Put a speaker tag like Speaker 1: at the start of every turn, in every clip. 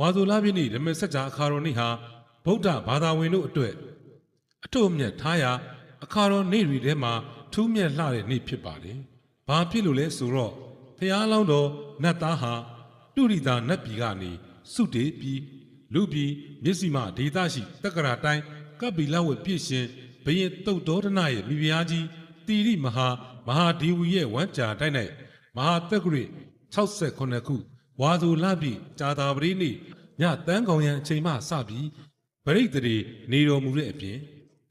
Speaker 1: ဝါဆိုလပြည့်နေ့ဓမ္မစကြာအခါတော်နေ့ဟာဗုဒ္ဓဘာသာဝင်တို့အတွက်အထွတ်အမြတ်ထားရာအခါတော်နေ့တွေထဲမှာထူးမြတ်လှတဲ့နေ့ဖြစ်ပါတယ်။ဘာဖြစ်လို့လဲဆိုတော့ဖျားလောင်းတော်နတ်သားဟာတုရိတာနတ်ပြည်ကနေစုတေပြီးလူပြည်မျက်စိမှဒေသရှိတက္ကရာတိုင်းကပ္ပိလဝတ်ပြည့်ရှင်ဘရင်တုတ်တော်ဒနရဲ့မိဖုရားကြီးတီရိမဟာဒေဝီရဲ့ဝမ်းကြာတိုက်၌မဟာတက္ကရာ68ခုဝါဆိုလပြည့်ကြာတာပတိနေ့ညတန်းကောင်ရန်အချိန်မှစပြီးပရိသေတွေနေတော်မူတဲ့အပြင်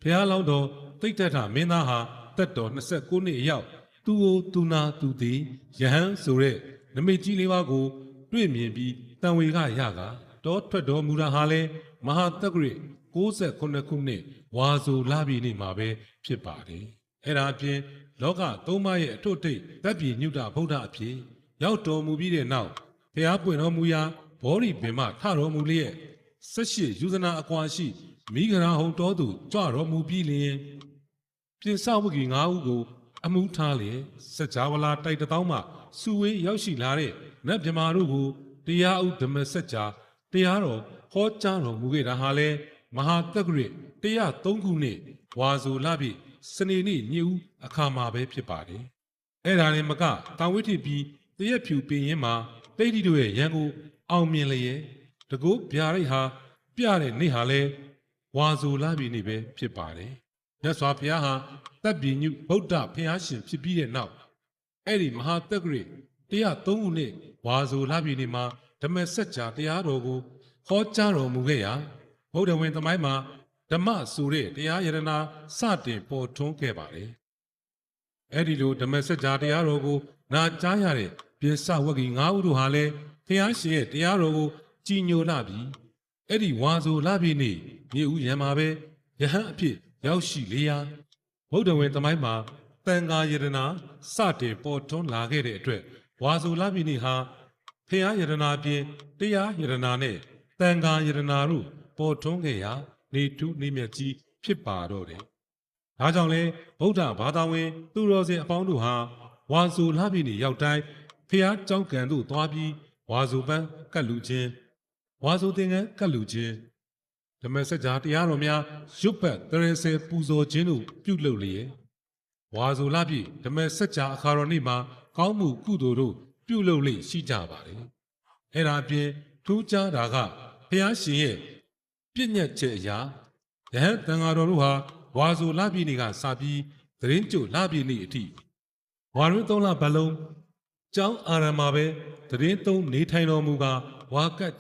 Speaker 1: ဖျားလောင်းတော်တိတ်တထမင်းသားဟာတက်တော်29နှစ်အရောက်သူ့ကိုသူနာသူသည်ယဟန်ဆိုတဲ့နမိတ်ကြီးလေးပါးကိုတွေ့မြင်ပြီးတန်ဝေကရကတောထွက်တော်မူတာဟာလဲမဟာတက္ကရာ68ခုနှစ်ဝါဆိုလပြည့်နေ့မှာပဲဖြစ်ပါတယ်။အဲ့ဒါအပြင်လောကသုံးပါးရဲ့အထွတ်ထိပ်တပ်ပြည်ညုတဗုဒ္ဓအဖြစ်ရောက်တော်မူပြီးတဲ့နောက်ဖျားပွင့်တော်မူရာဘောဓိပင်မထတော်မူလျက်18ယူဇနာအကွာရှိမိဂရာဟုံတော်သူကြွတော်မူပြီးလျင်ပြင်စဝဂီ9ဦးကိုအမှုထားလျက်စัจ java လာတိုက်တောင်းမှစုဝေးရောက်ရှိလာတဲ့နတ်မြမာတို့ကိုတရားဥဓမ္မစัจ जाတရားတော်ဟောကြားတော်မူခဲ့တာဟာလဲမဟာတက္ကရာ103ခုနှစ်ဝါဆိုလပြည့်စနေနေ့ညဦးအခါမှာပဲဖြစ်ပါတယ်။အဲ့ဒါနဲ့မကတောင်ဝိထိပြီးတရက်ဖြူပင်ရင်မှာတိတ်တိတို့ရဲ့ရန်ကိုအောင်မြင်လျက်တကုတ်ဗျာရိတ်ဟာပြတဲ့နေ့ဟာလဲဝါဆိုလပြည့်နေ့ပဲဖြစ်ပါတယ်။မြတ်စွာဘုရားဟာတပ်ပြည်ညုဗုဒ္ဓဘုရားရှင်ဖြစ်ပြီးတဲ့နောက်အဲ့ဒီမဟာတက္ကရာ103ခုနှစ်ဝါဆိုလပြည့်နေ့မှာဓမ္မစัจ जाတရားတော်ကိုဟောကြားတော်မူခဲ့ရာဗုဒ္ဓဝင်သမိုင်းမှာဓမ္မဆိုတဲ့တရားယရနာစတင်ပေါ်ထွန်းခဲ့ပါတယ်။အဲ့ဒီလိုဓမ္မစัจ जाတရားတော်ကိုနာကြားရတဲ့ပြင်စဝဂီ9ဦးတို့ဟာလည်းဘုရားရှင်ရဲ့တရားတော်ကိုကြည်ညိုလာပြီးအဲ့ဒီဝါဆိုလပြည့်နေ့မြေဦးရံမှာပဲယဟန်အဖြစ်ရောက်ရှိလေရာဗုဒ္ဓဝင်သမိုင်းမှာတန်ဃာယရနာစတင်ပေါ်ထွန်းလာခဲ့တဲ့အတွက်ဝါဆိုလပြည့်နေ့ဟာဘုရားယရနာပြင်တရားယရနာနဲ့တန်ဃာယရနာတို့ပေါ်ထွန်းခဲ့ရာနေထူးနေမြတ်ကြီးဖြစ်ပါတော့တယ်။ဒါကြောင့်လဲဗုဒ္ဓဘာသာဝင်သူတော်စင်အပေါင်းတို့ဟာဝါဆိုလပြည့်နေ့ရောက်တိုင်းဖျားကြောင်းကန်တို့သွားပြီးဝါဆိုပန်းကတ်လူခြင်းဝါဆိုသင်္ကန်းကတ်လူခြင်းဓမ္မစัจ जाတရားတော်များရွတ်ပတ်တရေဆယ်ပူဇော်ခြင်းတို့ပြုလုပ်လျက်ဝါဆိုလပြည့်ဓမ္မစัจ जाအခါတော်နေ့မှာကောင်းမှုကုသိုလ်တို့ပြုလုပ်လေ့ရှိကြပါတယ်။အဲ့ဒါအပြင်ထူးခြားတာကဘုရားရှင်ရဲ့ပြည့်ညတ်ချက်အရာယဟန်တန်ဃာတော်တို့ဟာဝါဆိုလပြည့်နေ့ကစပြီးသတင်းကြိုလပြည့်နေ့အထိဝါရင်း3လပတ်လုံးကျောင်းအာရမပဲသတင်းသုံးနေထိုင်တော်မူကဝါကတ်